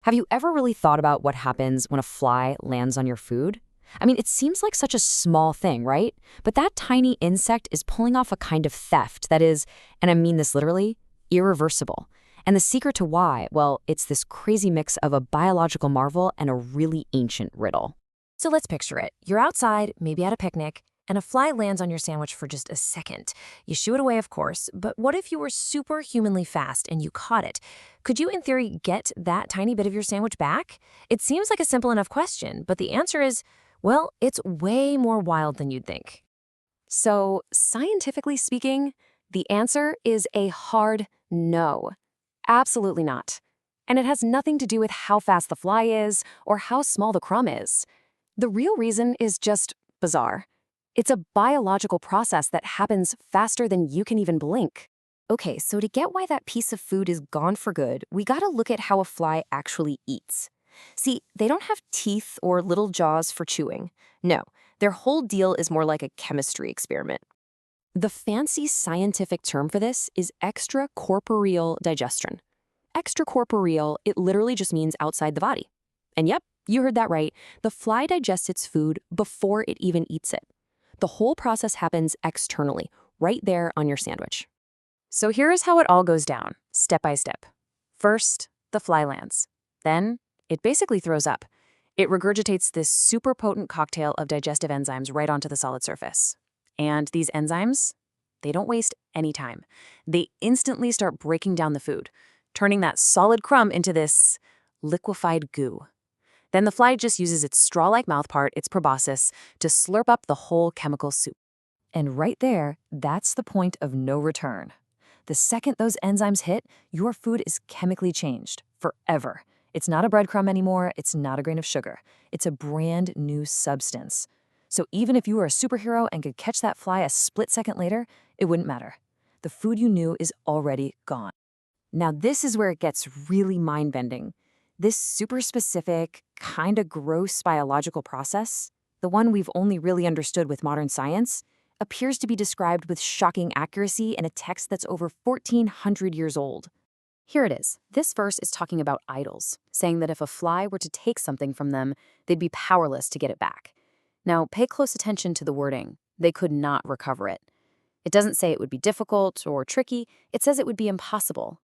Have you ever really thought about what happens when a fly lands on your food? I mean, it seems like such a small thing, right? But that tiny insect is pulling off a kind of theft that is, and I mean this literally, irreversible. And the secret to why, well, it's this crazy mix of a biological marvel and a really ancient riddle. So let's picture it. You're outside, maybe at a picnic, and a fly lands on your sandwich for just a second. You shoo it away, of course, but what if you were superhumanly fast and you caught it? Could you, in theory, get that tiny bit of your sandwich back? It seems like a simple enough question, but the answer is, well, it's way more wild than you'd think. So, scientifically speaking, the answer is a hard no. Absolutely not. And it has nothing to do with how fast the fly is or how small the crumb is. The real reason is just bizarre. It's a biological process that happens faster than you can even blink. Okay, so to get why that piece of food is gone for good, we gotta look at how a fly actually eats. See, they don't have teeth or little jaws for chewing. No, their whole deal is more like a chemistry experiment. The fancy scientific term for this is extracorporeal digestion. Extracorporeal, it literally just means outside the body. And yep, you heard that right. The fly digests its food before it even eats it. The whole process happens externally, right there on your sandwich. So here's how it all goes down, step by step. First, the fly lands. Then, it basically throws up. It regurgitates this super potent cocktail of digestive enzymes right onto the solid surface. And these enzymes, they don't waste any time. They instantly start breaking down the food, turning that solid crumb into this liquefied goo. Then the fly just uses its straw-like mouthpart, its proboscis, to slurp up the whole chemical soup. And right there, that's the point of no return. The second those enzymes hit, your food is chemically changed, forever. It's not a breadcrumb anymore, it's not a grain of sugar. It's a brand new substance. So even if you were a superhero and could catch that fly a split second later, it wouldn't matter. The food you knew is already gone. Now this is where it gets really mind-bending. This super specific, kind of gross biological process, the one we've only really understood with modern science, appears to be described with shocking accuracy in a text that's over 1,400 years old. Here it is. This verse is talking about idols, saying that if a fly were to take something from them, they'd be powerless to get it back. Now, pay close attention to the wording. They could not recover it. It doesn't say it would be difficult or tricky. It says it would be impossible.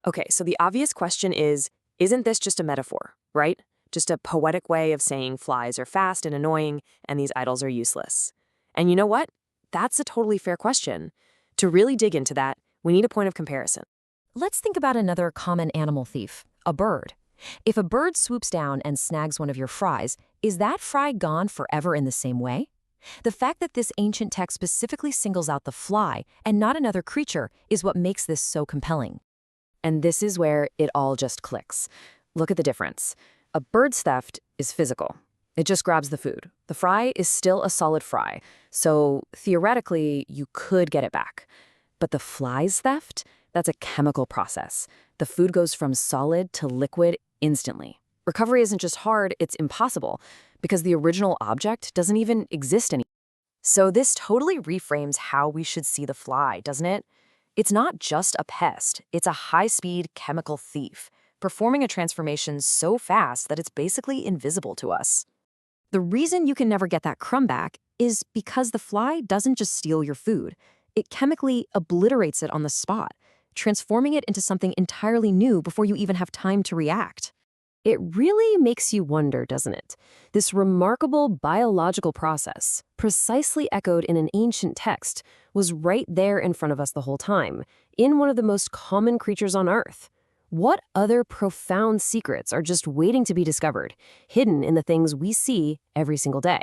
Okay, so the obvious question is, isn't this just a metaphor, right? Just a poetic way of saying flies are fast and annoying and these idols are useless. And you know what? That's a totally fair question. To really dig into that, we need a point of comparison. Let's think about another common animal thief, a bird. If a bird swoops down and snags one of your fries, is that fry gone forever in the same way? The fact that this ancient text specifically singles out the fly and not another creature is what makes this so compelling. And this is where it all just clicks. Look at the difference. A bird's theft is physical. It just grabs the food. The fry is still a solid fry, so theoretically, you could get it back. But the fly's theft, that's a chemical process. The food goes from solid to liquid instantly. Recovery isn't just hard, it's impossible, because the original object doesn't even exist anymore. So this totally reframes how we should see the fly, doesn't it? It's not just a pest, it's a high-speed chemical thief, performing a transformation so fast that it's basically invisible to us. The reason you can never get that crumb back is because the fly doesn't just steal your food. It chemically obliterates it on the spot, transforming it into something entirely new before you even have time to react. It really makes you wonder, doesn't it? This remarkable biological process, precisely echoed in an ancient text, was right there in front of us the whole time, in one of the most common creatures on Earth. What other profound secrets are just waiting to be discovered, hidden in the things we see every single day?